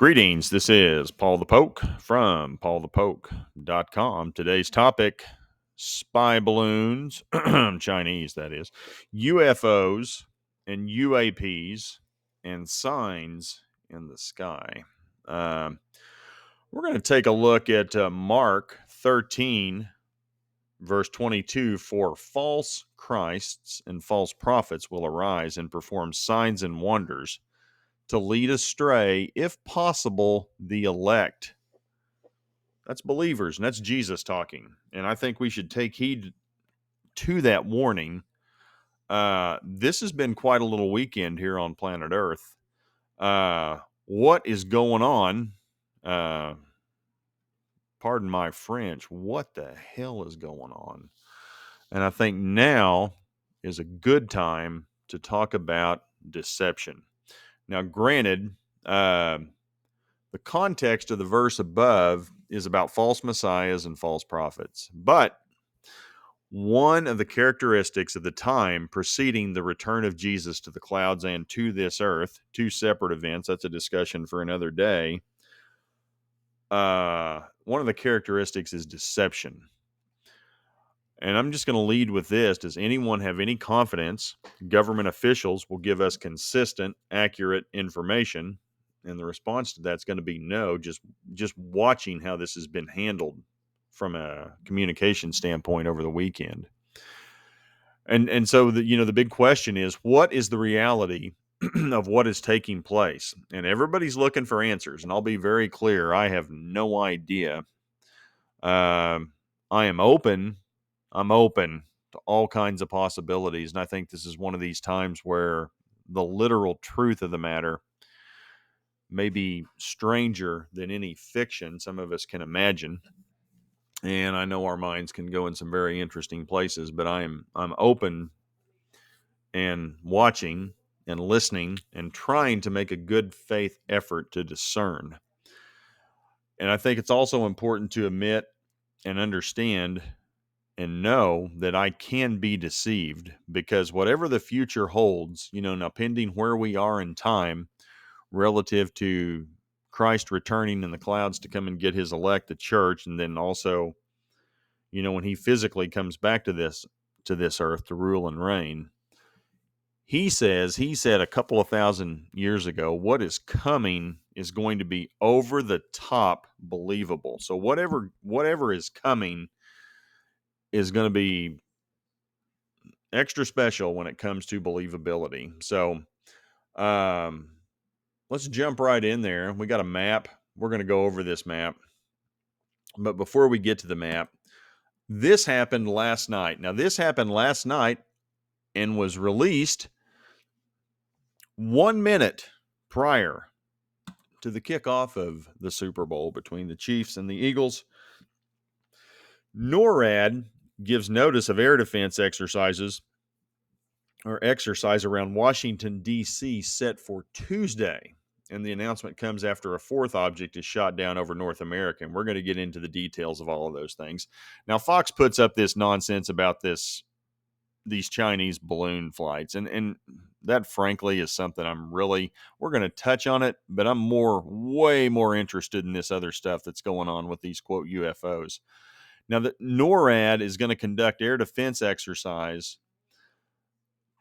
Greetings. This is Paul the Poke from PaulthePoke.com. Today's topic: spy balloons, Chinese, that is, UFOs and UAPs, and signs in the sky. We're going to take a look at Mark 13, verse 22. For false Christs and false prophets will arise and perform signs and wonders to lead astray, if possible, the elect. That's believers, and that's Jesus talking. And I think we should take heed to that warning. This has been quite a little weekend here on planet Earth. What is going on? Pardon my French. What the hell is going on? And I think now is a good time to talk about deception. Now, granted, the context of the verse above is about false messiahs and false prophets. But one of the characteristics of the time preceding the return of Jesus to the clouds and to this earth, two separate events, that's a discussion for another day. One of the characteristics is deception. And I'm just going to lead with this. Does anyone have any confidence government officials will give us consistent, accurate information? And the response to that's going to be no. Just watching how this has been handled from a communication standpoint over the weekend. And so the big question is, what is the reality of what is taking place? And everybody's looking for answers. And I'll be very clear, I have no idea. I am open. I'm open to all kinds of possibilities. And I think this is one of these times where the literal truth of the matter may be stranger than any fiction some of us can imagine. And I know our minds can go in some very interesting places, but I'm open and watching and listening and trying to make a good faith effort to discern. And I think it's also important to admit and understand and know that I can be deceived, because whatever the future holds, now pending where we are in time relative to Christ returning in the clouds to come and get his elect, the church, and then also, when he physically comes back to this earth to rule and reign, he said a couple of thousand years ago, what is coming is going to be over the top believable. So whatever is coming is going to be extra special when it comes to believability. So let's jump right in there. We got a map. We're going to go over this map. But before we get to the map, this happened last night. Now, this happened last night and was released 1 minute prior to the kickoff of the Super Bowl between the Chiefs and the Eagles. NORAD gives notice of air defense exercise around Washington, D.C. set for Tuesday. And the announcement comes after a fourth object is shot down over North America. And we're going to get into the details of all of those things. Now, Fox puts up this nonsense about these Chinese balloon flights. And that, frankly, is something we're going to touch on it, but I'm way more interested in this other stuff that's going on with these, quote, UFOs. Now, the NORAD is going to conduct air defense exercise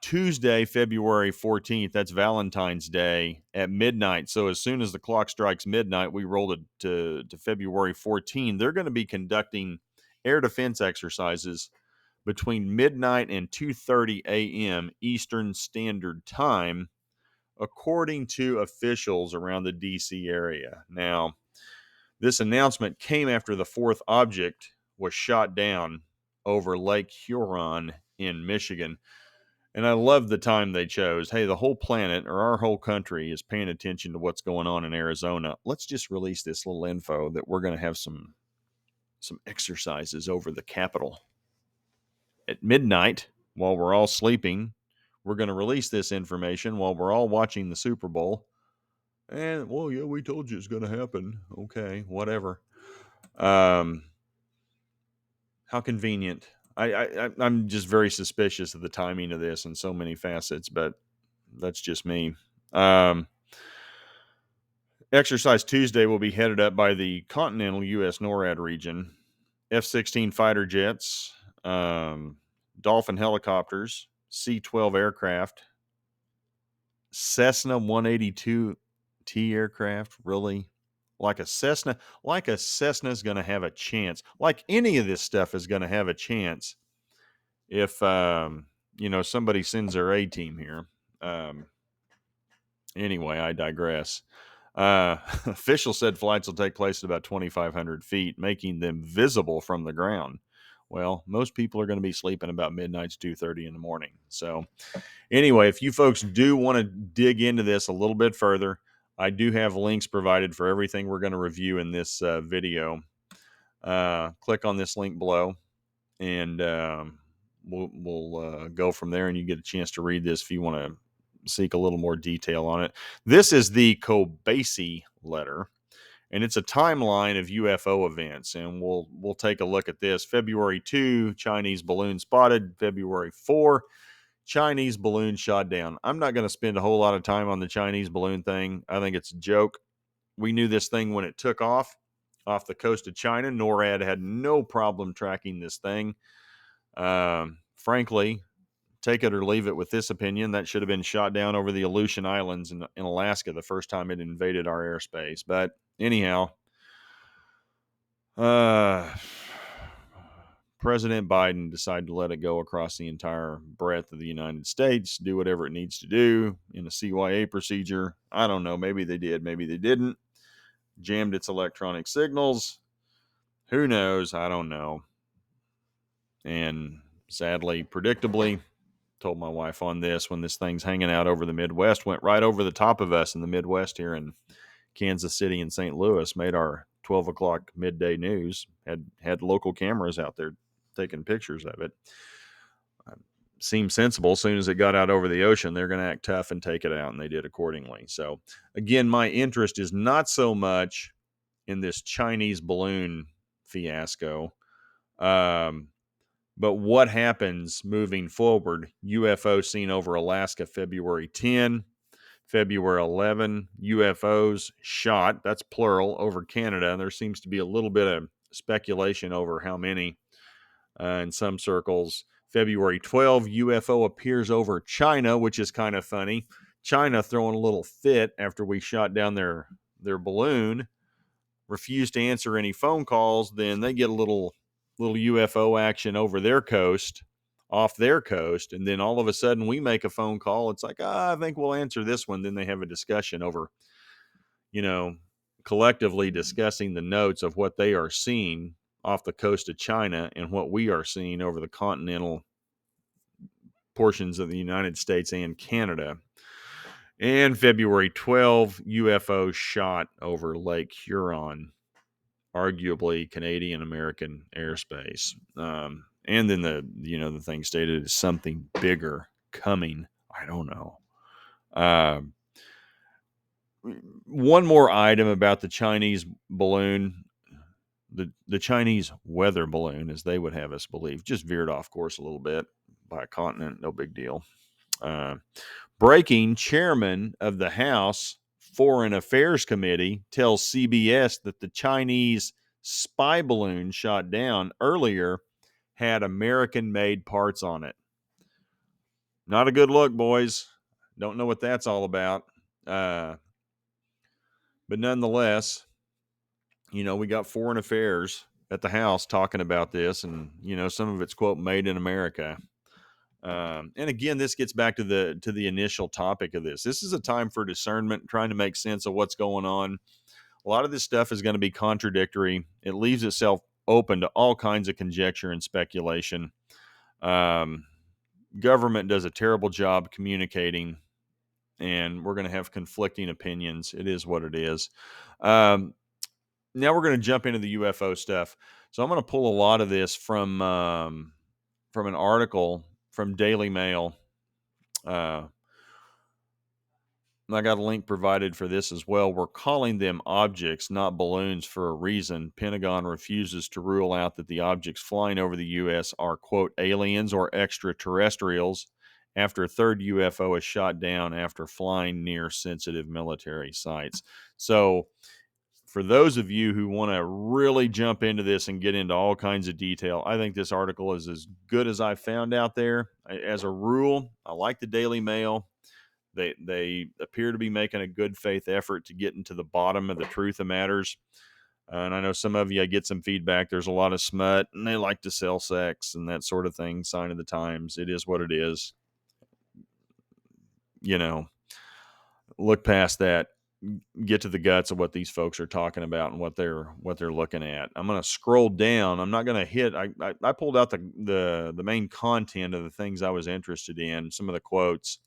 Tuesday, February 14th, that's Valentine's Day, at midnight. So as soon as the clock strikes midnight, we roll it to February 14. They're going to be conducting air defense exercises between midnight and 2:30 a.m. Eastern Standard Time, according to officials around the D.C. area. Now, this announcement came after the fourth object was shot down over Lake Huron in Michigan. And I love the time they chose. Hey, the whole planet, or our whole country, is paying attention to what's going on in Arizona. Let's just release this little info that we're going to have some exercises over the Capitol. At midnight, while we're all sleeping, we're going to release this information while we're all watching the Super Bowl. And, well, yeah, we told you it's going to happen. Okay, whatever. How convenient. I'm just very suspicious of the timing of this in so many facets, but that's just me. Exercise Tuesday will be headed up by the continental U.S. NORAD region, F-16 fighter jets, Dolphin helicopters, C-12 aircraft, Cessna 182T aircraft. Really? Like a Cessna is going to have a chance. Like any of this stuff is going to have a chance if somebody sends their A team here. Anyway, I digress. Officials said flights will take place at about 2,500 feet, making them visible from the ground. Well, most people are going to be sleeping about midnight to 2:30 in the morning. So anyway, if you folks do want to dig into this a little bit further, I do have links provided for everything we're going to review in this video. Click on this link below, and we'll go from there, and you get a chance to read this if you want to seek a little more detail on it. This is the Kobasi letter, and it's a timeline of UFO events, and we'll take a look at this. February 2, Chinese balloon spotted. February 4, Chinese balloon shot down. I'm not going to spend a whole lot of time on the Chinese balloon thing. I think it's a joke. We knew this thing when it took off the coast of China. NORAD had no problem tracking this thing. Frankly, take it or leave it with this opinion, that should have been shot down over the Aleutian Islands in Alaska the first time it invaded our airspace. But anyhow, President Biden decided to let it go across the entire breadth of the United States, do whatever it needs to do in a CYA procedure. I don't know. Maybe they did. Maybe they didn't. Jammed its electronic signals. Who knows? I don't know. And sadly, predictably, told my wife on this, when this thing's hanging out over the Midwest, went right over the top of us in the Midwest here in Kansas City and St. Louis, made our 12 o'clock midday news, had local cameras out there taking pictures of it. Seemed sensible. As soon as it got out over the ocean, they're going to act tough and take it out, and they did accordingly. So again, my interest is not so much in this Chinese balloon fiasco, but what happens moving forward. UFO seen over Alaska February 10, February 11, UFOs shot, that's plural, over Canada. There seems to be a little bit of speculation over how many in some circles. February 12, UFO appears over China, which is kind of funny. China throwing a little fit after we shot down their balloon, refused to answer any phone calls. Then they get a little UFO action over their coast, off their coast, and then all of a sudden we make a phone call. It's like, I think we'll answer this one. Then they have a discussion over, collectively discussing the notes of what they are seeing off the coast of China and what we are seeing over the continental portions of the United States and Canada. And February 12, UFO shot over Lake Huron, arguably Canadian-American airspace. And then the thing stated is something bigger coming. I don't know. One more item about the Chinese balloon. The Chinese weather balloon, as they would have us believe, just veered off course a little bit by a continent. No big deal. Breaking, chairman of the House Foreign Affairs Committee tells CBS that the Chinese spy balloon shot down earlier had American-made parts on it. Not a good look, boys. Don't know what that's all about. But nonetheless, we got Foreign Affairs at the House talking about this, and some of it's quote made in America. And again, this gets back to the initial topic of this. This is a time for discernment, trying to make sense of what's going on. A lot of this stuff is going to be contradictory. It leaves itself open to all kinds of conjecture and speculation. Government does a terrible job communicating, and we're going to have conflicting opinions. It is what it is. Now we're going to jump into the UFO stuff. So I'm going to pull a lot of this from an article from Daily Mail. I got a link provided for this as well. We're calling them objects, not balloons, for a reason. Pentagon refuses to rule out that the objects flying over the U.S. are, quote, aliens or extraterrestrials, after a third UFO is shot down after flying near sensitive military sites. So, for those of you who want to really jump into this and get into all kinds of detail, I think this article is as good as I've found out there. As a rule, I like the Daily Mail. They appear to be making a good faith effort to get into the bottom of the truth of matters. And I know some of you, I get some feedback. There's a lot of smut, and they like to sell sex and that sort of thing. Sign of the times. It is what it is. You know, look past that. Get to the guts of what these folks are talking about and what they're looking at. I'm going to scroll down. I'm not going to hit. I pulled out the main content of the things I was interested in. Some of the quotes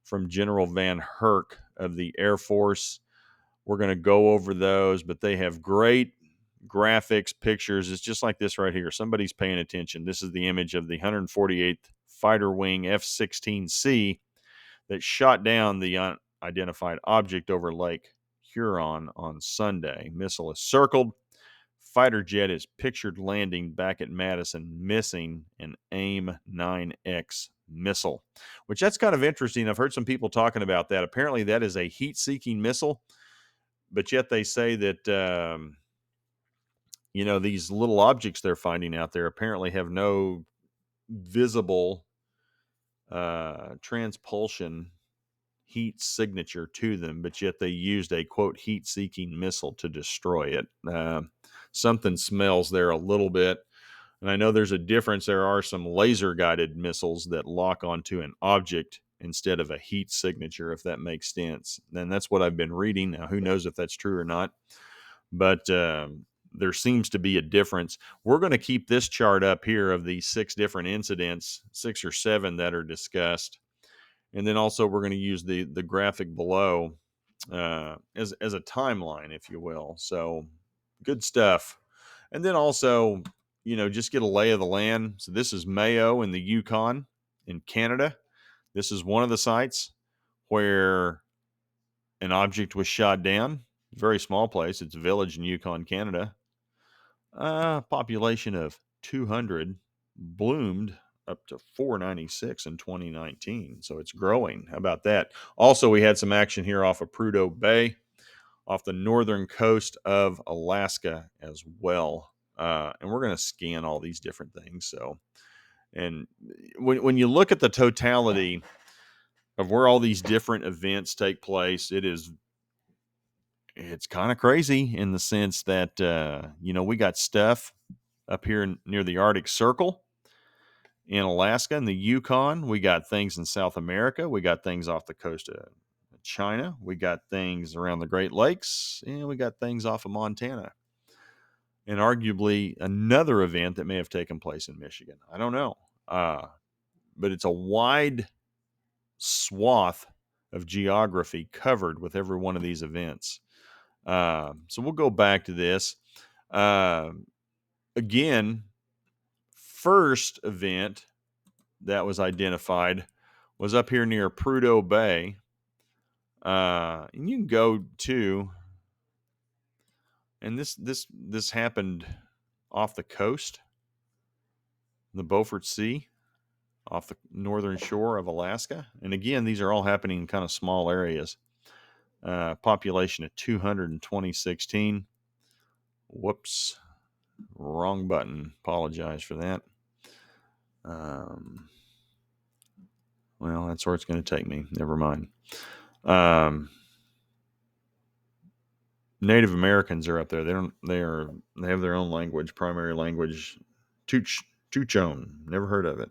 from General Van Herk of the Air Force. We're going to go over those, but they have great graphics, pictures. It's just like this right here. Somebody's paying attention. This is the image of the 148th Fighter Wing F-16C that shot down the unidentified object over Lake Huron on Sunday. Missile is circled. Fighter jet is pictured landing back at Madison, missing an AIM-9X missile, which that's kind of interesting. I've heard some people talking about that. Apparently that is a heat-seeking missile, but yet they say that, these little objects they're finding out there apparently have no visible transpulsion heat signature to them, but yet they used a quote heat-seeking missile to destroy it. Something smells there a little bit, and I know there's a difference. There are some laser-guided missiles that lock onto an object instead of a heat signature, if that makes sense. And that's what I've been reading. Now, who knows if that's true or not, but there seems to be a difference. We're going to keep this chart up here of the 6 different incidents, 6 or 7 that are discussed. And then also we're going to use the graphic below as a timeline, if you will. So good stuff. And then also, just get a lay of the land. So this is Mayo in the Yukon in Canada. This is one of the sites where an object was shot down. Very small place. It's a village in Yukon, Canada. Population of 200, bloomed up to 496 in 2019. So it's growing. How about that? Also, we had some action here off of Prudhoe Bay, off the northern coast of Alaska as well. And we're going to scan all these different things. So, and when you look at the totality of where all these different events take place, it's kind of crazy in the sense that, we got stuff up here near the Arctic Circle in Alaska and the Yukon. We got things in South America. We got things off the coast of China. We got things around the Great Lakes, and we got things off of Montana. And arguably another event that may have taken place in Michigan. I don't know. But it's a wide swath of geography covered with every one of these events. So we'll go back to this. Again, first event that was identified was up here near Prudhoe Bay. And you can go to, and this happened off the coast, the Beaufort Sea, off the northern shore of Alaska. And again, these are all happening in kind of small areas. Population of 200 in 2016. Whoops, wrong button. Apologize for that. Well, that's where it's going to take me. Never mind. Native Americans are up there. They have their own language, primary language, Tuchone. Never heard of it.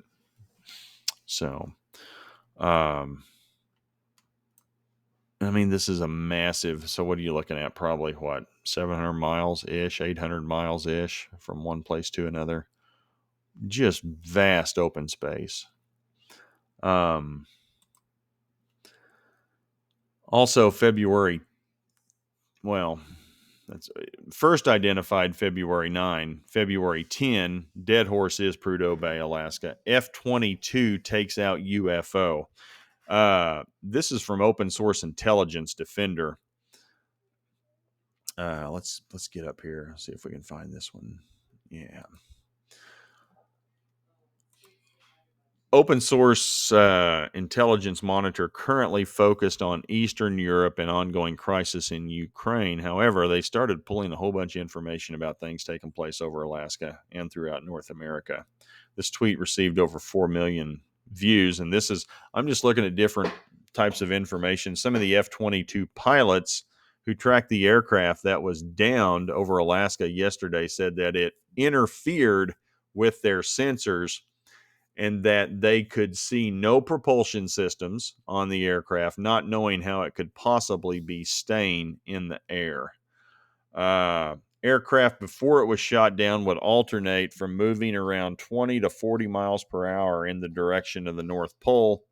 So, this is a massive. So, what are you looking at? Probably what, 700 miles ish, 800 miles ish from one place to another. Just vast open space. Also, February. Well, that's first identified February 9. February 10, dead horse is Prudhoe Bay, Alaska. F-22 takes out UFO. This is from Open Source Intelligence Defender. Let's get up here, see if we can find this one. Yeah. open source intelligence monitor currently focused on Eastern Europe and ongoing crisis in Ukraine. However, they started pulling a whole bunch of information about things taking place over Alaska and throughout North America. This tweet received over 4 million views, and I'm just looking at different types of information. Some of the F-22 pilots who tracked the aircraft that was downed over Alaska yesterday said that it interfered with their sensors and that they could see no propulsion systems on the aircraft, not knowing how it could possibly be staying in the air. Aircraft before it was shot down would alternate from moving around 20 to 40 miles per hour in the direction of the North Pole,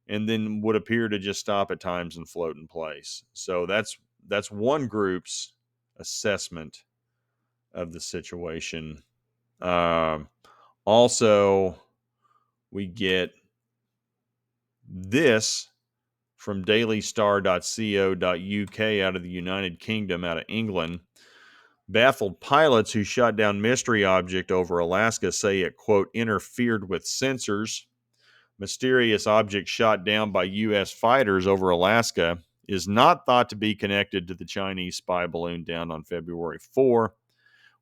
and then would appear to just stop at times and float in place. So that's one group's assessment of the situation. Also, we get this from dailystar.co.uk out of the United Kingdom, out of England. Baffled pilots who shot down mystery object over Alaska say it, quote, interfered with sensors. Mysterious object shot down by U.S. fighters over Alaska is not thought to be connected to the Chinese spy balloon down on February 4,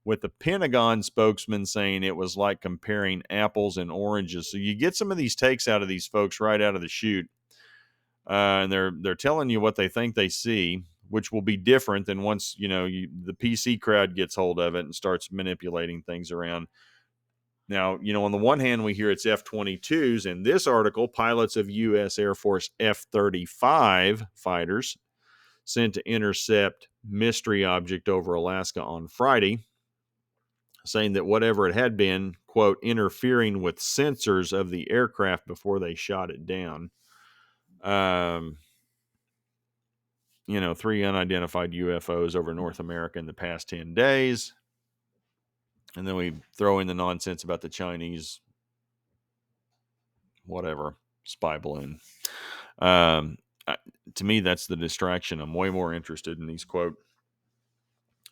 with the Pentagon spokesman saying it was like comparing apples and oranges. So you get some of these takes out of these folks right out of the chute, and they're telling you what they think they see, which will be different than once the PC crowd gets hold of it and starts manipulating things around. Now, on the one hand, we hear it's F-22s. In this article, pilots of U.S. Air Force F-35 fighters sent to intercept mystery object over Alaska on Friday, saying that whatever it had been, quote, interfering with sensors of the aircraft before they shot it down. 3 unidentified UFOs over North America in the past 10 days. And then we throw in the nonsense about the Chinese, whatever, spy balloon. To me, that's the distraction. I'm way more interested in these, quote,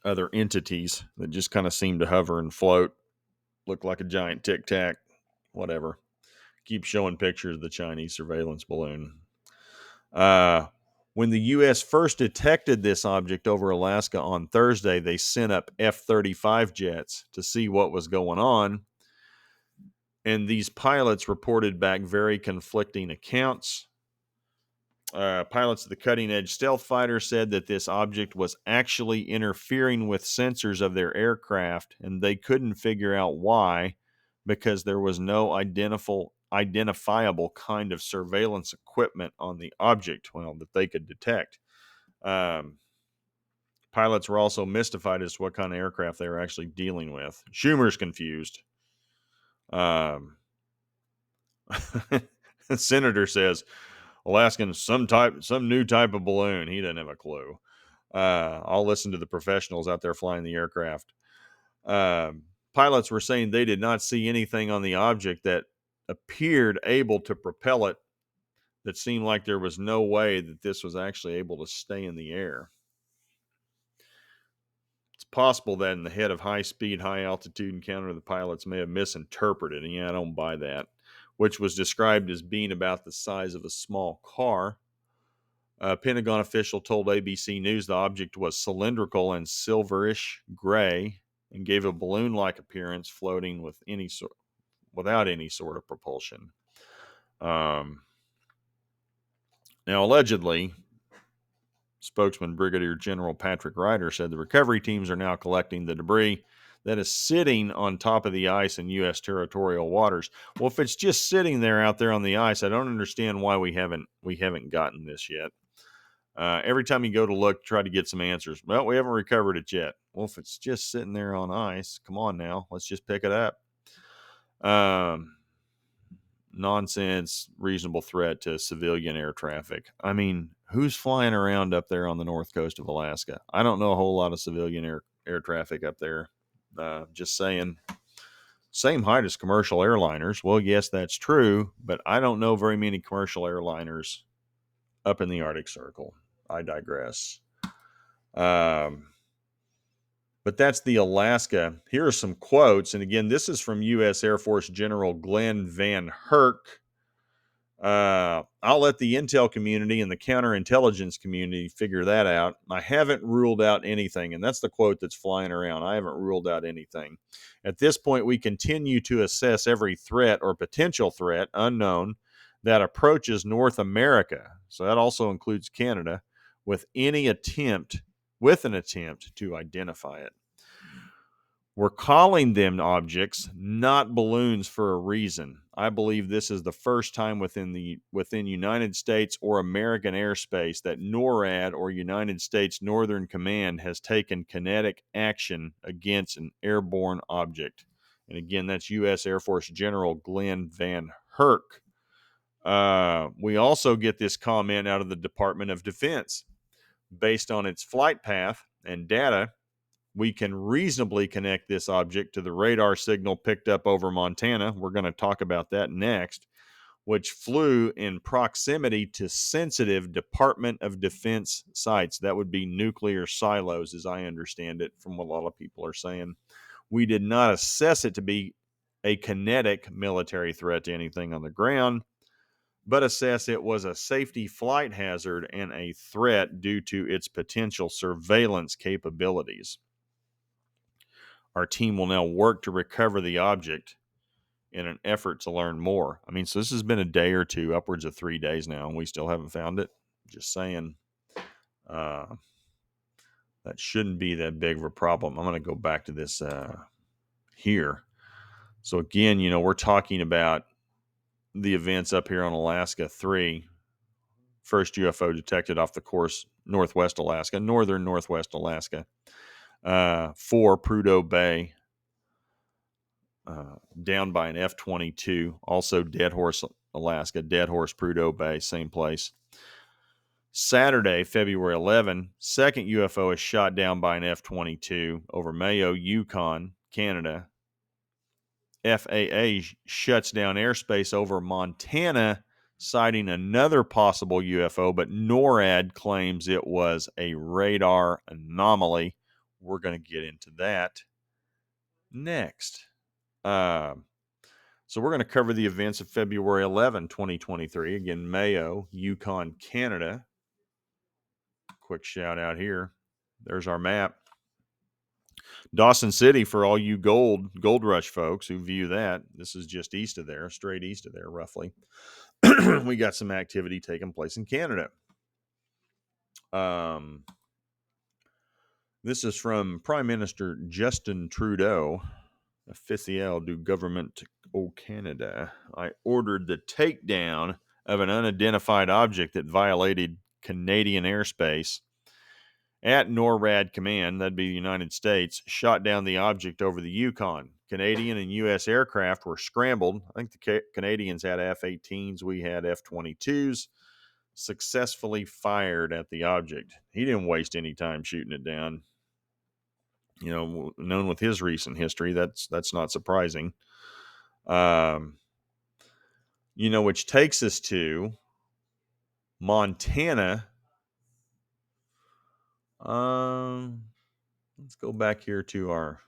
other entities that just kind of seem to hover and float, look like a giant tic-tac, whatever. Keep showing pictures of the Chinese surveillance balloon. When the U.S. first detected this object over Alaska on Thursday, they sent up F-35 jets to see what was going on. And these pilots reported back very conflicting accounts. Pilots of the cutting-edge stealth fighter said that this object was actually interfering with sensors of their aircraft, and they couldn't figure out why, because there was no identifiable kind of surveillance equipment on the object, that they could detect. Pilots were also mystified as to what kind of aircraft they were actually dealing with. Schumer's confused. The senator says Alaskan some new type of balloon. He doesn't have a clue. I'll listen to the professionals out there flying the aircraft. Pilots were saying they did not see anything on the object that appeared able to propel it, that seemed like there was no way that this was actually able to stay in the air. It's possible that in the head of high-speed, high-altitude encounter, the pilots may have misinterpreted, and I don't buy that, which was described as being about the size of a small car. A Pentagon official told ABC News the object was cylindrical and silverish gray and gave a balloon-like appearance, floating without any sort of propulsion. Now, allegedly, spokesman Brigadier General Patrick Ryder said the recovery teams are now collecting the debris that is sitting on top of the ice in U.S. territorial waters. Well, if it's just sitting there out there on the ice, I don't understand why we haven't gotten this yet. Every time you go to look, try to get some answers. Well, we haven't recovered it yet. Well, if it's just sitting there on ice, come on now, let's just pick it up. Nonsense, reasonable threat to civilian air traffic. I mean, who's flying around up there on the north coast of Alaska? I don't know a whole lot of civilian air traffic up there. Just saying. Same height as commercial airliners. Well, yes, that's true, but I don't know very many commercial airliners up in the Arctic Circle. I digress. But that's the Alaska. Here are some quotes. And again, this is from U.S. Air Force General Glenn Van Herk. I'll let the intel community and the counterintelligence community figure that out. I haven't ruled out anything. And that's the quote that's flying around. I haven't ruled out anything. At this point, we continue to assess every threat or potential threat, unknown, that approaches North America. So that also includes Canada, with an attempt to identify it. We're calling them objects, not balloons, for a reason. I believe this is the first time within United States or American airspace that NORAD, or United States Northern Command, has taken kinetic action against an airborne object. And again, that's U.S. Air Force General Glenn Van Herk. We also get this comment out of the Department of Defense. Based on its flight path and data, we can reasonably connect this object to the radar signal picked up over Montana. We're going to talk about that next, which flew in proximity to sensitive Department of Defense sites. That would be nuclear silos, as I understand it, from what a lot of people are saying. We did not assess it to be a kinetic military threat to anything on the ground, but assess it was a safety flight hazard and a threat due to its potential surveillance capabilities. Our team will now work to recover the object in an effort to learn more. I mean, so this has been a day or two, upwards of 3 days now, and we still haven't found it. Just saying, that shouldn't be that big of a problem. I'm going to go back to this here. So again, we're talking about the events up here on Alaska 3. First UFO detected off the course northern northwest Alaska. 4, Prudhoe Bay. Down by an F-22, also Dead Horse, Alaska, Dead Horse, Prudhoe Bay, same place. Saturday, February 11, second UFO is shot down by an F-22 over Mayo, Yukon, Canada. FAA shuts down airspace over Montana, citing another possible UFO, but NORAD claims it was a radar anomaly. We're going to get into that next. So we're going to cover the events of February 11, 2023. Again, Mayo, Yukon, Canada. Quick shout out here. There's our map. Dawson City, for all you gold rush folks who view that. This is just east of there, straight east of there, roughly. We got some activity taking place in Canada. This is from Prime Minister Justin Trudeau. Officiel du Gouvernement au Canada. I ordered the takedown of an unidentified object that violated Canadian airspace. At NORAD command, that'd be the United States, shot down the object over the Yukon. Canadian and U.S. aircraft were scrambled. I think the Canadians had F-18s. We had F-22s. Successfully fired at the object. He didn't waste any time shooting it down. Known with his recent history, that's not surprising. Which takes us to Montana. Let's go back here to our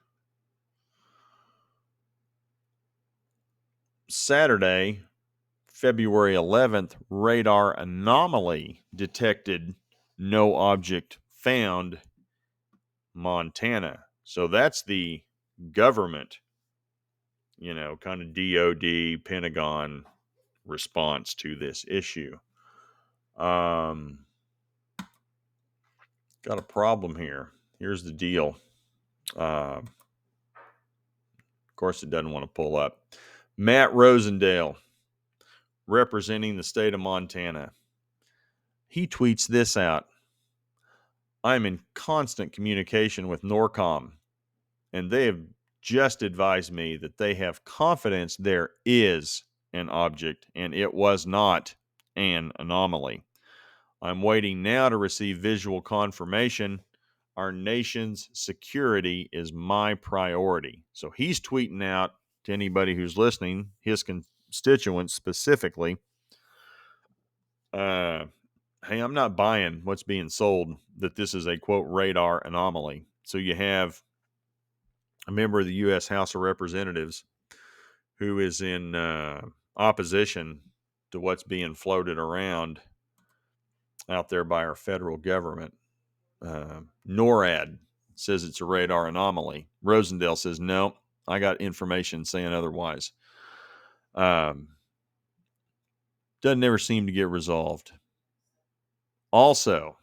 Saturday, February 11th, radar anomaly detected, no object found, Montana. So that's the government, kind of DOD, Pentagon response to this issue. Got a problem here. Here's the deal. Of course, it doesn't want to pull up. Matt Rosendale, representing the state of Montana. He tweets this out. I'm in constant communication with NORCOM, and they have just advised me that they have confidence there is an object, and it was not an anomaly. I'm waiting now to receive visual confirmation. Our nation's security is my priority. So he's tweeting out to anybody who's listening, his constituents specifically, hey, I'm not buying what's being sold that this is a, quote, radar anomaly. So you have a member of the U.S. House of Representatives who is in opposition to what's being floated around out there by our federal government. NORAD says it's a radar anomaly. Rosendale says, no, I got information saying otherwise. Doesn't ever seem to get resolved. Also,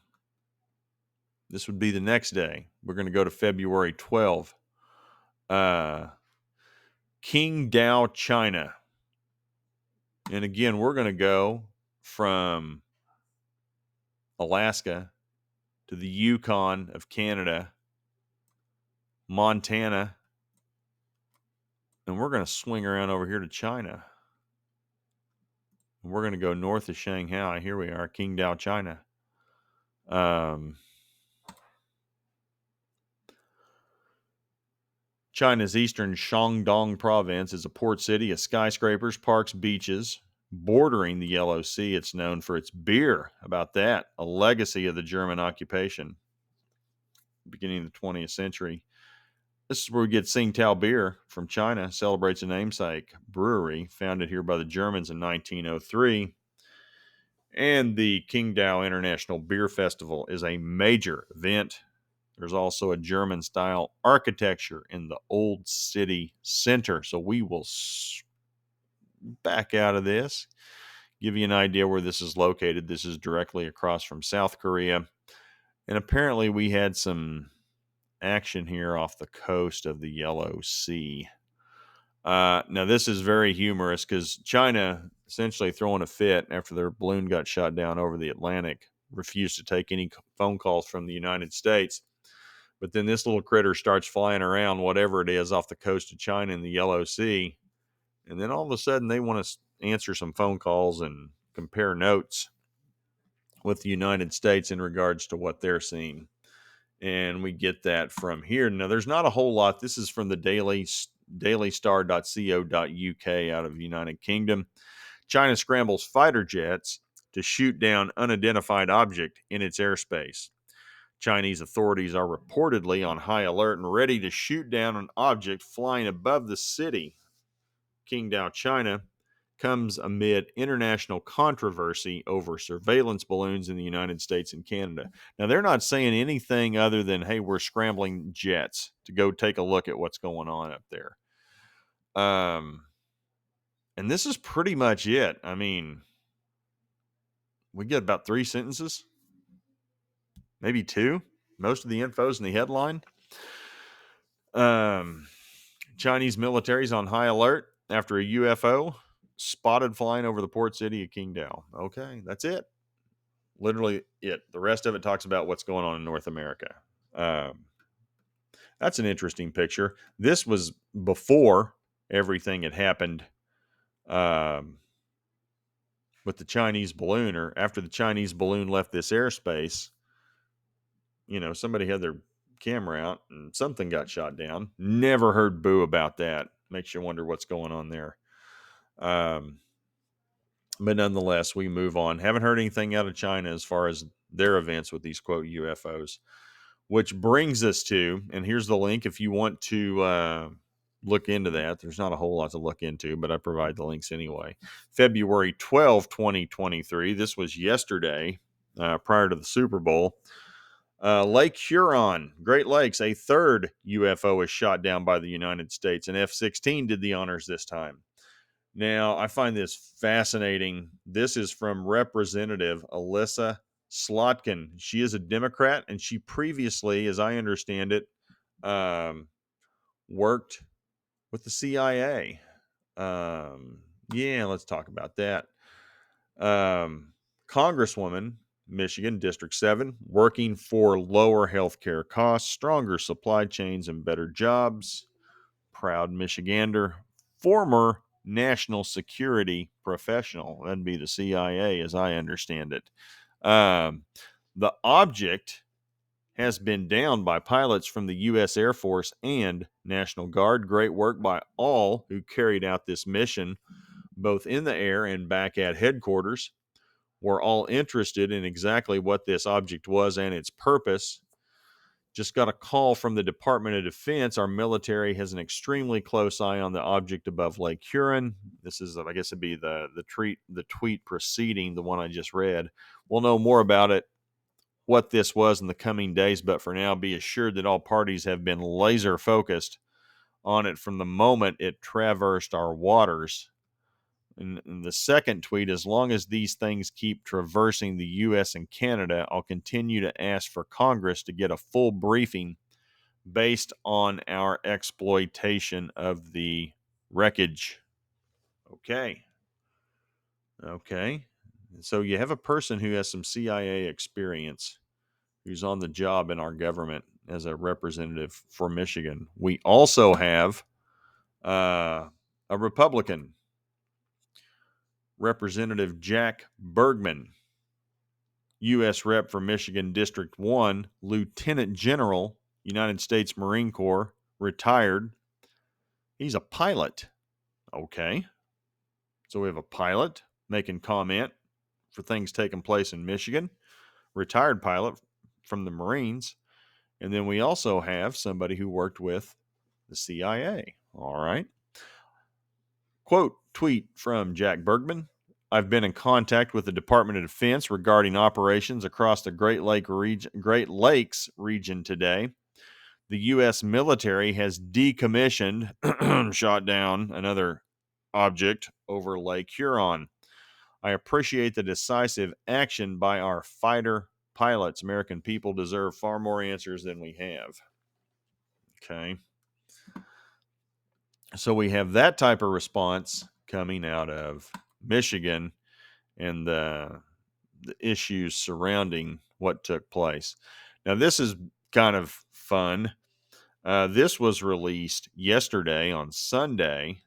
this would be the next day. We're going to go to February 12. Qingdao, China. And again, we're going to go from Alaska to the Yukon of Canada, Montana, and we're going to swing around over here to China. We're going to go north of Shanghai. Here we are, Qingdao, China. China's eastern Shandong province is a port city of skyscrapers, parks, beaches. Bordering the Yellow Sea, it's known for its beer. How about that? A legacy of the German occupation, beginning of the 20th century. This is where we get Tsingtao beer from China. Celebrates a namesake brewery founded here by the Germans in 1903. And the Qingdao International Beer Festival is a major event. There's also a German-style architecture in the old city center. So we will back out of this, give you an idea where this is located. This is directly across from South Korea. And apparently we had some action here off the coast of the Yellow Sea. Now, this is very humorous because China, essentially throwing a fit after their balloon got shot down over the Atlantic, refused to take any phone calls from the United States. But then this little critter starts flying around, whatever it is, off the coast of China in the Yellow Sea. And then all of a sudden they want to answer some phone calls and compare notes with the United States in regards to what they're seeing. And we get that from here. Now, there's not a whole lot. This is from the dailystar.co.uk out of the United Kingdom. China scrambles fighter jets to shoot down unidentified object in its airspace. Chinese authorities are reportedly on high alert and ready to shoot down an object flying above the city. Qingdao, China, comes amid international controversy over surveillance balloons in the United States and Canada. Now, they're not saying anything other than, hey, we're scrambling jets to go take a look at what's going on up there. And this is pretty much it. I mean, we get about 3 sentences, maybe 2. Most of the info's in the headline. Chinese military's on high alert after a UFO spotted flying over the port city of Qingdao. Okay, that's it. Literally it. The rest of it talks about what's going on in North America. That's an interesting picture. This was before everything had happened with the Chinese balloon, or after the Chinese balloon left this airspace. You know, somebody had their camera out and something got shot down. Never heard boo about that. Makes you wonder what's going on there. But nonetheless, we move on. Haven't heard anything out of China as far as their events with these quote UFOs, which brings us to, and here's the link if you want to look into that. There's not a whole lot to look into, but I provide the links anyway. February 12, 2023. This was yesterday, prior to the Super Bowl. Lake Huron, Great Lakes, a third UFO is shot down by the United States. An F-16 did the honors this time. Now, I find this fascinating. This is from Representative Alyssa Slotkin. She is a Democrat, and she previously, as I understand it, worked with the CIA. Yeah, let's talk about that. Congresswoman, Michigan, District 7, working for lower healthcare costs, stronger supply chains, and better jobs. Proud Michigander, former national security professional. That'd be the CIA, as I understand it. The object has been downed by pilots from the U.S. Air Force and National Guard. Great work by all who carried out this mission, both in the air and back at headquarters. We're all interested in exactly what this object was and its purpose. Just got a call from the Department of Defense. Our military has an extremely close eye on the object above Lake Huron. This is, I guess, it'd be the tweet preceding the one I just read. We'll know more about it, what this was, in the coming days, but for now, be assured that all parties have been laser focused on it from the moment it traversed our waters. And the second tweet, as long as these things keep traversing the U.S. and Canada, I'll continue to ask for Congress to get a full briefing based on our exploitation of the wreckage. Okay. So you have a person who has some CIA experience who's on the job in our government as a representative for Michigan. We also have a Republican, Representative Jack Bergman, U.S. Rep for Michigan District 1, Lieutenant General, United States Marine Corps, retired. He's a pilot. Okay. So we have a pilot making comment for things taking place in Michigan, retired pilot from the Marines. And then we also have somebody who worked with the CIA. All right. Quote, tweet from Jack Bergman. I've been in contact with the Department of Defense regarding operations across the Great Lakes region today. The U.S. military has decommissioned, shot down another object over Lake Huron. I appreciate the decisive action by our fighter pilots. American people deserve far more answers than we have. Okay. So we have that type of response coming out of Michigan and the issues surrounding what took place. Now, this is kind of fun. This was released yesterday on Sunday,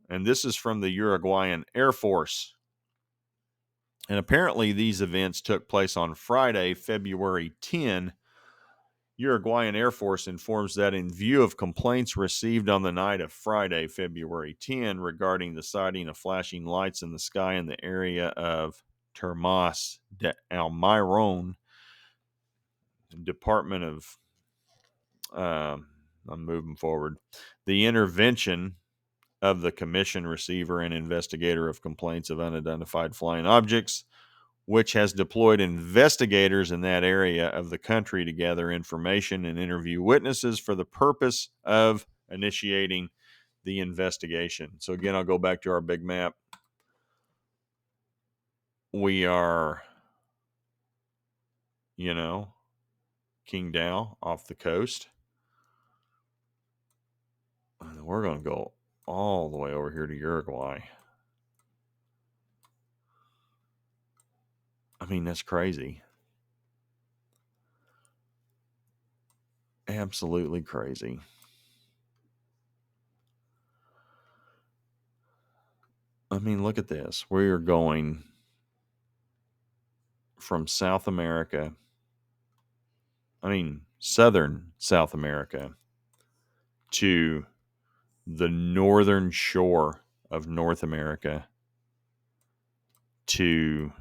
and this is from the Uruguayan Air Force. And apparently these events took place on Friday, February 10. Uruguayan Air Force informs that in view of complaints received on the night of Friday, February 10, regarding the sighting of flashing lights in the sky in the area of Termas de Almayron, Department of, I'm moving forward, the intervention of the commission receiver and investigator of complaints of unidentified flying objects, which has deployed investigators in that area of the country to gather information and interview witnesses for the purpose of initiating the investigation. So again, I'll go back to our big map. We are, Qingdao off the coast. And we're going to go all the way over here to Uruguay. I mean, that's crazy. Absolutely crazy. I mean, look at this. We are going from South America, southern South America, to the northern shore of North America, to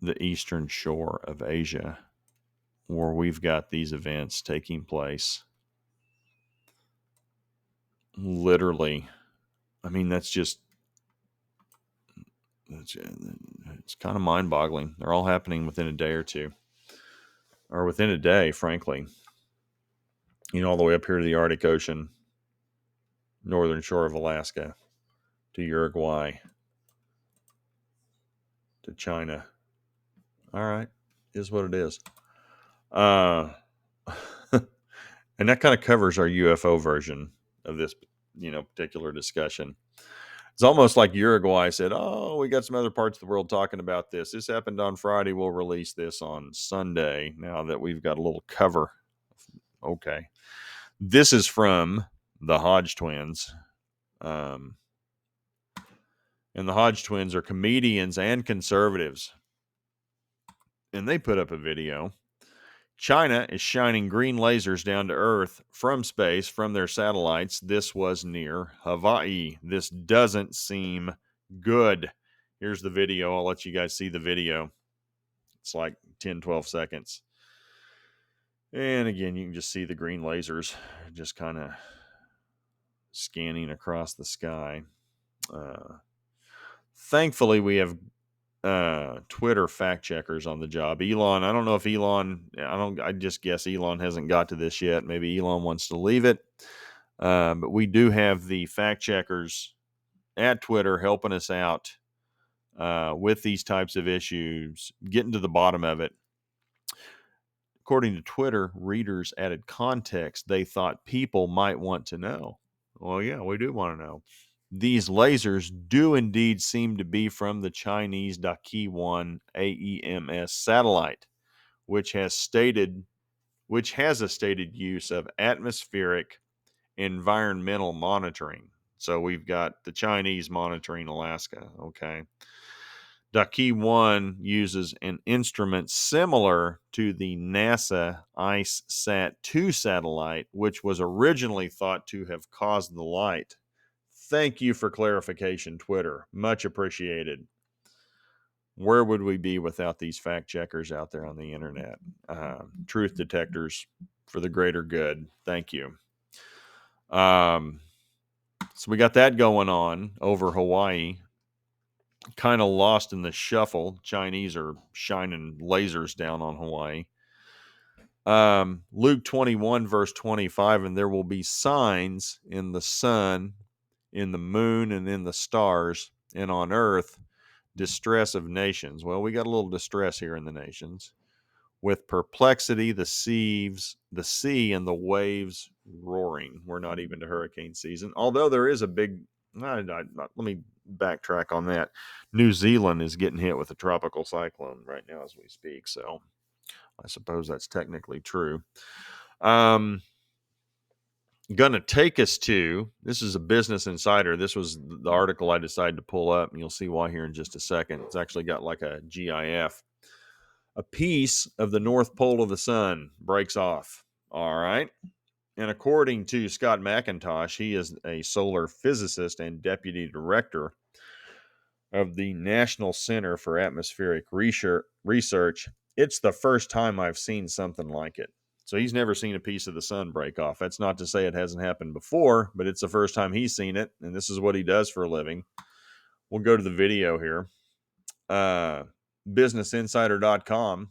the eastern shore of Asia, where we've got these events taking place. Literally, I mean, it's kind of mind-boggling. They're all happening within a day or two, or within a day, frankly. All the way up here to the Arctic Ocean, northern shore of Alaska, to Uruguay, to China. All right, is what it is. And that kind of covers our UFO version of this, particular discussion. It's almost like Uruguay said, oh, we got some other parts of the world talking about this. This happened on Friday. We'll release this on Sunday now that we've got a little cover. Okay. This is from the Hodge twins. And the Hodge twins are comedians and conservatives. And they put up a video. China is shining green lasers down to Earth from space from their satellites. This was near Hawaii. This doesn't seem good. Here's the video. I'll let you guys see the video. It's like 10, 12 seconds. And again, you can just see the green lasers just kind of scanning across the sky. Uh, Thankfully, we have Twitter fact checkers on the job. Elon, I don't know if Elon, I just guess Elon hasn't got to this yet. Maybe Elon wants to leave it. But we do have the fact checkers at Twitter helping us out with these types of issues, getting to the bottom of it. According to Twitter, readers added context they thought people might want to know. Well, yeah, we do want to know. These lasers do indeed seem to be from the Chinese Daqi-1 AEMS satellite, which has a stated use of atmospheric environmental monitoring. So we've got the Chinese monitoring Alaska, okay? Daqi-1 uses an instrument similar to the NASA IceSat-2 satellite, which was originally thought to have caused the light. Thank you for clarification, Twitter. Much appreciated. Where would we be without these fact checkers out there on the internet? Truth detectors for the greater good. Thank you. So we got that going on over Hawaii. Kind of lost in the shuffle. Chinese are shining lasers down on Hawaii. Luke 21, verse 25, and there will be signs in the sun, in the moon, and in the stars, and on earth, distress of nations. Well, we got a little distress here in the nations. With perplexity, the sea and the waves roaring. We're not even to hurricane season, although there is a big. Let me backtrack on that. New Zealand is getting hit with a tropical cyclone right now as we speak, so I suppose that's technically true. Gonna take us to, this is a Business Insider. This was the article I decided to pull up, and you'll see why here in just a second. It's actually got like a GIF. A piece of the North Pole of the sun breaks off. All right. And according to Scott McIntosh, he is a solar physicist and deputy director of the National Center for Atmospheric Research. It's the first time I've seen something like it. So he's never seen a piece of the sun break off. That's not to say it hasn't happened before, but it's the first time he's seen it. And this is what he does for a living. We'll go to the video here. BusinessInsider.com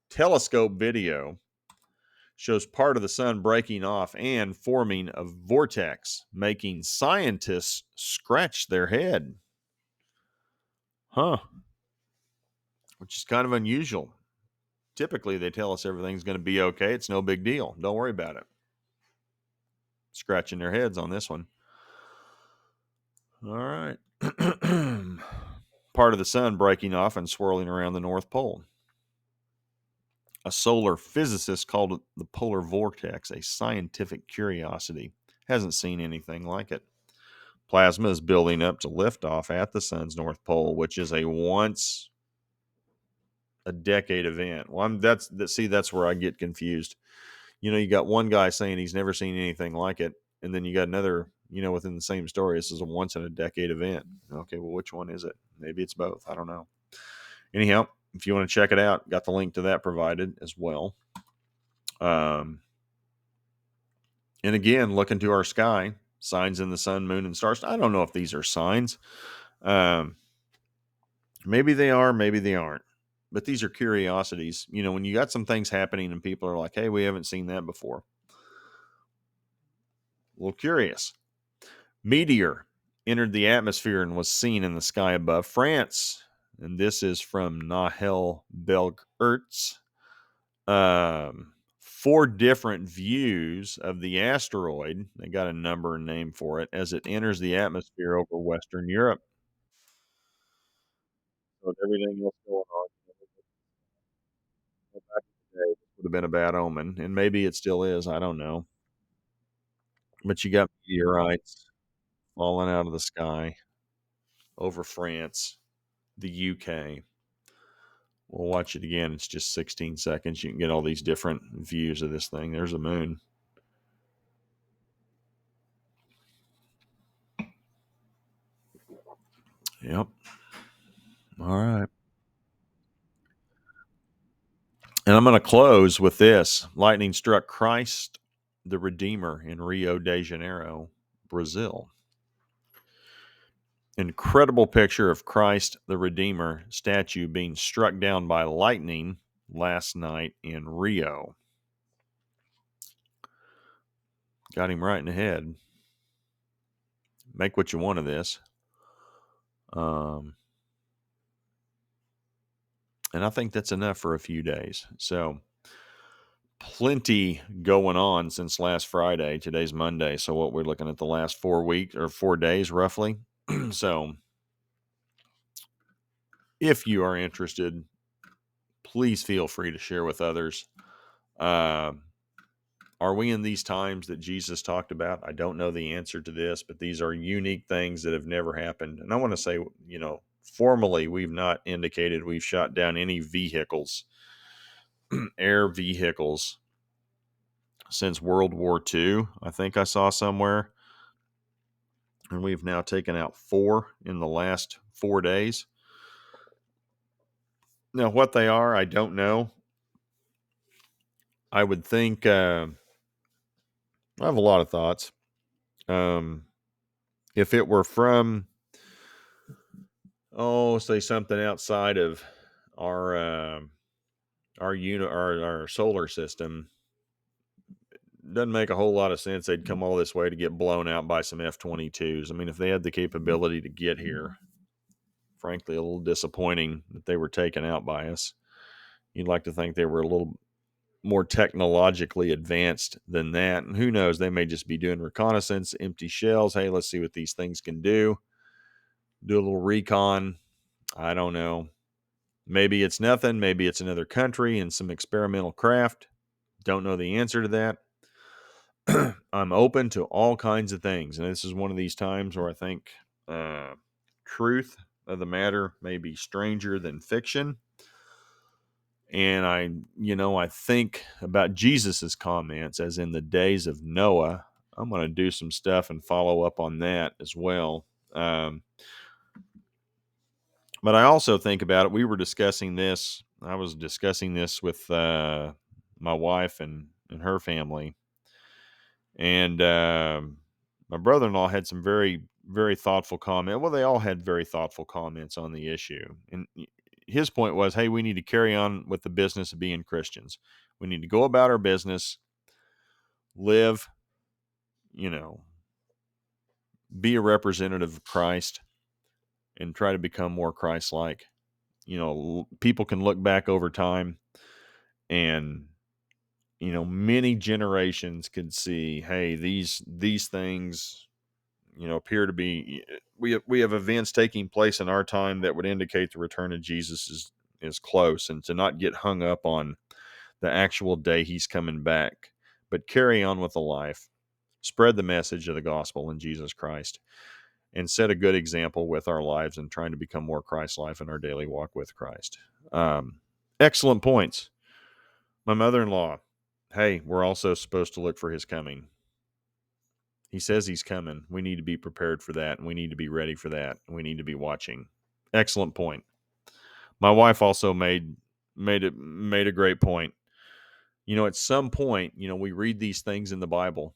telescope video shows part of the sun breaking off and forming a vortex, making scientists scratch their head. Huh. Which is kind of unusual. Typically, they tell us everything's going to be okay. It's no big deal. Don't worry about it. Scratching their heads on this one. All right. Part of the sun breaking off and swirling around the North Pole. A solar physicist called it the polar vortex, a scientific curiosity. Hasn't seen anything like it. Plasma is building up to liftoff at the sun's North Pole, which is a once a decade event. Well, that's where I get confused. You got one guy saying he's never seen anything like it, and then you got another, within the same story. This is a once in a decade event. Okay, well, which one is it? Maybe it's both. I don't know. Anyhow, if you want to check it out, got the link to that provided as well. And again, look into our sky, signs in the sun, moon, and stars. I don't know if these are signs. Maybe they are, maybe they aren't. But these are curiosities. When you got some things happening and people are like, hey, we haven't seen that before. A little curious. Meteor entered the atmosphere and was seen in the sky above France. And this is from Nahel Belgertz. 4 different views of the asteroid. They got a number and name for it as it enters the atmosphere over Western Europe. So with everything else going on, back in the day, this would have been a bad omen, and maybe it still is. I don't know. But you got meteorites falling out of the sky over France, the UK. We'll watch it again. It's just 16 seconds. You can get all these different views of this thing. There's the moon. Yep. All right. And I'm going to close with this. Lightning struck Christ the Redeemer in Rio de Janeiro, Brazil. Incredible picture of Christ the Redeemer statue being struck down by lightning last night in Rio. Got him right in the head. Make what you want of this. And I think that's enough for a few days. So plenty going on since last Friday. Today's Monday. So what we're looking at the last 4 weeks or 4 days roughly. So if you are interested, please feel free to share with others. Are we in these times that Jesus talked about? I don't know the answer to this, but these are unique things that have never happened. And I want to say, formally, we've not indicated we've shot down any vehicles, air vehicles, since World War II. I think I saw somewhere. And we've now taken out 4 in the last 4 days. Now, what they are, I don't know. I would think, I have a lot of thoughts. If it were from, say something outside of our our solar system, doesn't make a whole lot of sense. They'd come all this way to get blown out by some F-22s. I mean, if they had the capability to get here, frankly, a little disappointing that they were taken out by us. You'd like to think they were a little more technologically advanced than that. And who knows, they may just be doing reconnaissance, empty shells. Hey, let's see what these things can do. Do a little recon. I don't know. Maybe it's nothing. Maybe it's another country and some experimental craft. Don't know the answer to that. I'm open to all kinds of things. And this is one of these times where I think truth of the matter may be stranger than fiction. And I think about Jesus's comments, as in the days of Noah. I'm going to do some stuff and follow up on that as well. But I also think about it. We were discussing this. I was discussing this with my wife and her family. And my brother-in-law had some very, very thoughtful comment. Well, they all had very thoughtful comments on the issue. And his point was, hey, we need to carry on with the business of being Christians. We need to go about our business, live, be a representative of Christ, and try to become more Christ-like. People can look back over time and many generations could see, hey, these things appear to be, we have events taking place in our time that would indicate the return of Jesus is close, and to not get hung up on the actual day he's coming back, but carry on with the life, spread the message of the gospel in Jesus Christ, and set a good example with our lives and trying to become more Christ-like in our daily walk with Christ. Excellent points. My mother-in-law, hey, we're also supposed to look for his coming. He says he's coming. We need to be prepared for that, and we need to be ready for that, and we need to be watching. Excellent point. My wife also made a great point. At some point, we read these things in the Bible,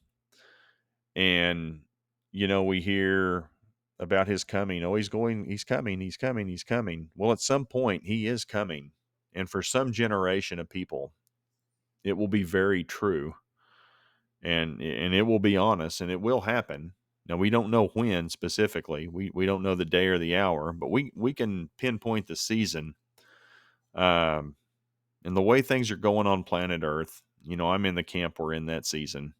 and we hear about his coming. Oh, he's coming. Well, at some point, he is coming, and for some generation of people, it will be very true. And it will be honest, and it will happen. Now, we don't know when specifically. We don't know the day or the hour, but we can pinpoint the season. And the way things are going on planet Earth, I'm in the camp we're in that season.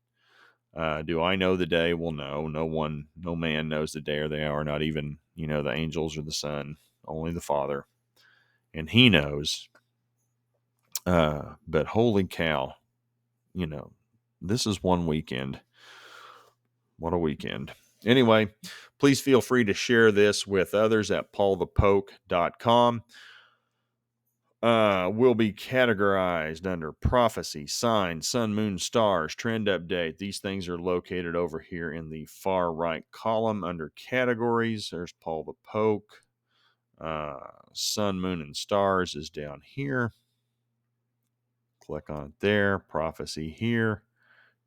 Do I know the day? Well, no. No man knows the day or the hour, not even, the angels or the Son, only the Father. And he knows. But holy cow, this is one weekend. What a weekend. Anyway, please feel free to share this with others at PaulthePoke.com. Will be categorized under prophecy, signs, sun, moon, stars, trend update. These things are located over here in the far right column under categories. There's Paul the Poke. Sun, moon, and stars is down here. Click on it there. Prophecy here.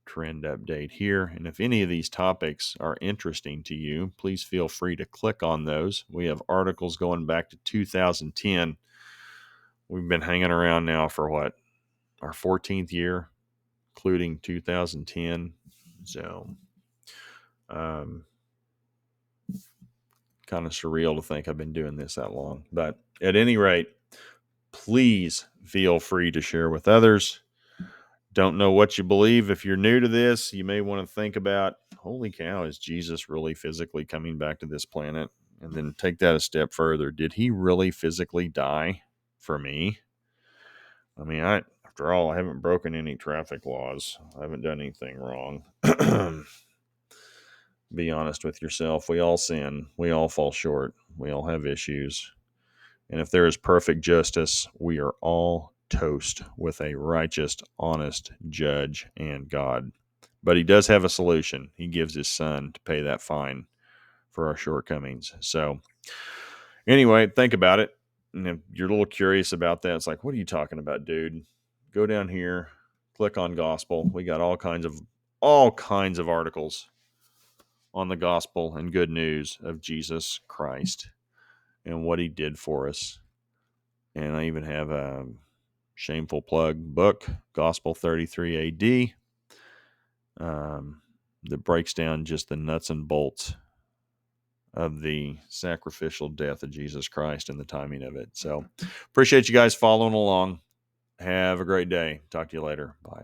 Trend update here. And if any of these topics are interesting to you, please feel free to click on those. We have articles going back to 2010. We've been hanging around now for what? Our 14th year, including 2010. So, kind of surreal to think I've been doing this that long. But at any rate, please feel free to share with others. Don't know what you believe. If you're new to this, you may want to think about, holy cow, is Jesus really physically coming back to this planet? And then take that a step further. Did he really physically die for me? I mean, after all, I haven't broken any traffic laws. I haven't done anything wrong. Be honest with yourself. We all sin. We all fall short. We all have issues. And if there is perfect justice, we are all toast with a righteous, honest judge and God. But he does have a solution. He gives his son to pay that fine for our shortcomings. So anyway, think about it. And if you're a little curious about that, it's like, what are you talking about, dude? Go down here, click on gospel. We got all kinds of articles on the gospel and good news of Jesus Christ and what he did for us. And I even have a shameful plug book, Gospel 33 AD, that breaks down just the nuts and bolts of the sacrificial death of Jesus Christ and the timing of it. So appreciate you guys following along. Have a great day. Talk to you later. Bye.